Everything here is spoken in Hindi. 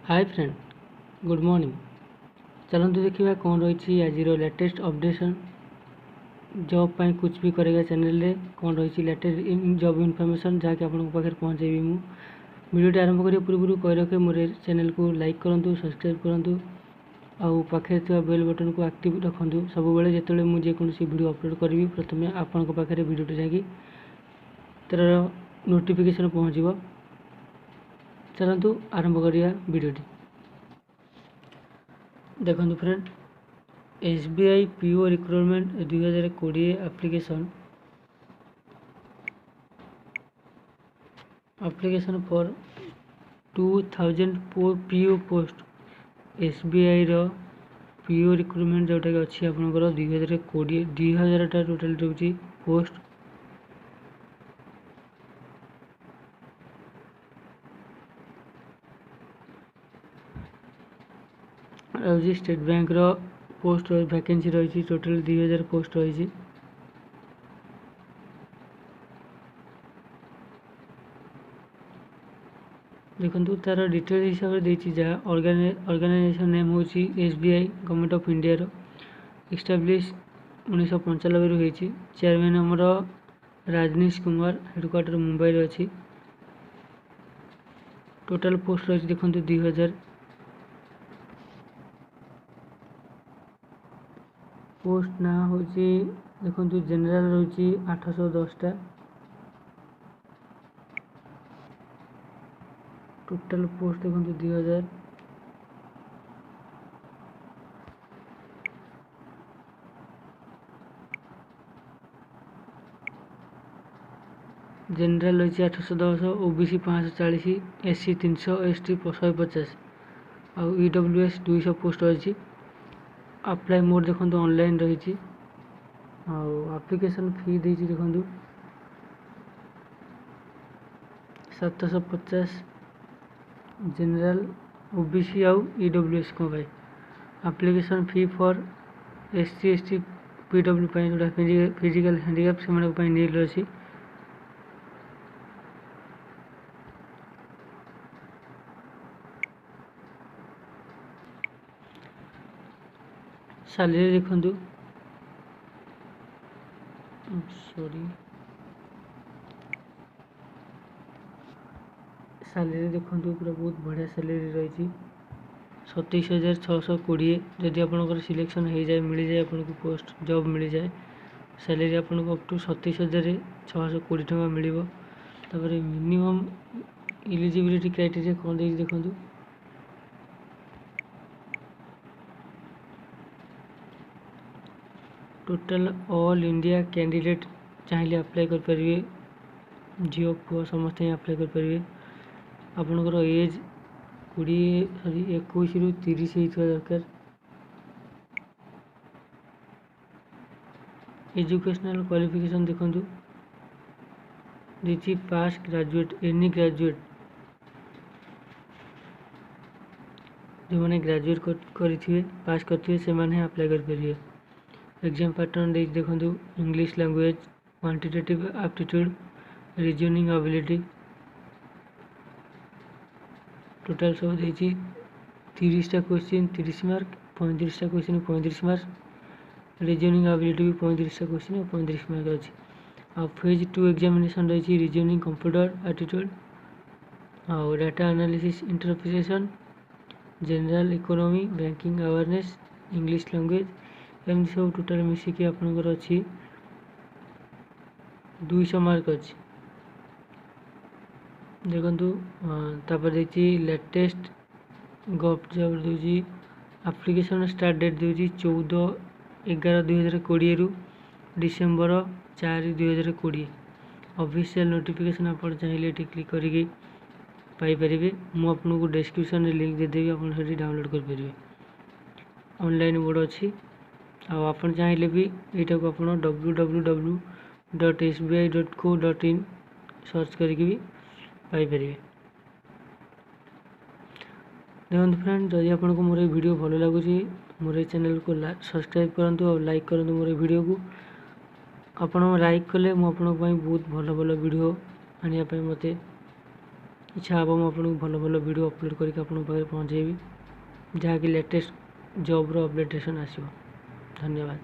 Hi friend, good morning. चलते देखा कौन रही आज लेटेस्ट अपडेशन जॉब पर कुछ भी करेगा चैनल रे कौन रही लेटेस्ट जॉब इनफॉरमेशन जहाँकि आपको पाखे पहुँचेबी। मु वीडियो आरंभ करिया पूर्व कही रखे मोर चैनल को लाइक करूँ, सब्सक्राइब करूँ आउ पाखे बेल बटन को एक्टिव रखुँ। सब बेले जो मुझे वीडियो अपलोड करी प्रथम आपण पाखे वीडियो जाकि तार नोटिफिकेशन पहुँचो। चलतु आरंभ करिया वीडियोटी। देखो friend, SBI PO recruitment 2020 application for 2000 PO post SBI रो PO रिक्रुटमेंट जोटा कि अच्छी आपंकर 2020 टोटाल रोचे पोस्ट। रही स्टेट बैंक रो पोस्ट वैकेंसी रही टोटाल 2000 पोस्ट रही। देखो तार डिटेल हिसाब से देखिए जहाँ ऑर्गेनाइजेशन नेम हूँ SBI गवर्नमेंट ऑफ इंडिया रो इस्टाब्लिश 1995 होती। चेयरमैन आमर राजनीश कुमार, हेडक्वार्टर मुंबई रे अच्छी। टोटाल पोस्ट रही देखो 2000 पोस्ट ना हूँ देखो जनरल रही 810टा। टोटाल पोस्ट देखो 2000 जनरल रही 810, OBC 540, SC 300, ST 150 आउ EWS 200 पोस्ट रही। अप्लाई मोड देखो ऑनलाइन रही। एप्लिकेशन फी देती देखो 750 जनरल, OBC आउ EWS को भाई। Application fee for SC ST PW जोटा फिजिकल हैंडिकैप से नील अच्छी। सैलरी देखो सैलरी देखो पूरा बहुत बढ़िया सैलरी रही 27,620। जदि आपंकर सिलेक्शन हो जाए मिल जाए आपको पोस्ट जॉब मिल जाए सैलरी आपको अप टू 27,620 टका मिल। मिनिमम इलिजिबिलिटी क्राइटेरिया कौन देखो टोटाल ऑल इंडिया कैंडिडेट चाहिए अप्लाई करें। झील पुआ समस्त अप्लाई करें। आपंकर एज 21 रु 30 होता दरकार। एजुकेशनल क्वालिफिकेशन देखो देखिए पास ग्रेजुएट, एनी ग्रेजुएट जो मैंने ग्रेजुएट करेंगे पास करते से अप्लाई करेंगे। एग्जाम पैटर्न देखो English language, quantitative aptitude, reasoning ability. Total सब देखिए 30टा क्वेश्चन 30 मार्क, 35टा क्वेश्चन 35 मार्क, रीजनिंग एबिलिटी भी 35टा क्वेश्चन और 35 मार्क अच्छी। आ फेज 2 एग्जामिनेशन रही रीजनिंग, कंप्यूटर एप्टीट्यूड और data analysis interpretation, general economy, banking awareness, English language एमती सब टोटाल मिसिकी आपंकर अच्छी 200 मार्क अच्छी। देखो देखिए लेटेस्ट गवर्नमेंट जॉब दूसरी एप्लिकेशन स्टार्ट डेट दूसरी 14/11/2020 रु डिसेम्बर 4/2020। ऑफिशियल नोटिफिकेशन आप चाहिए क्लिक करके पाइपर। मुझे डिस्क्रिप्शन में लिंक देदेवी आप डाउनलोड करेंगे। ऑनलाइन बोर्ड अच्छी आप चाहिए भी यहाँ को आप www.sbi.co.in सर्च करके भी पाइपर। देखो फ्रेंड, जदि आपको मोर वीडियो भल लगुच मोर चैनल को सब्सक्राइब करूँ और लाइक करूँ मोर वीडियो को। आप लाइक कले मुझे बहुत भल भल वीडियो आने मत इच्छा हम आपको भल भल वीडियो अपलोड करके आपको पाखे पहुँचेबी जहाँकि लेटेस्ट जॉब्र अपडेटेसन आसो। धन्यवाद।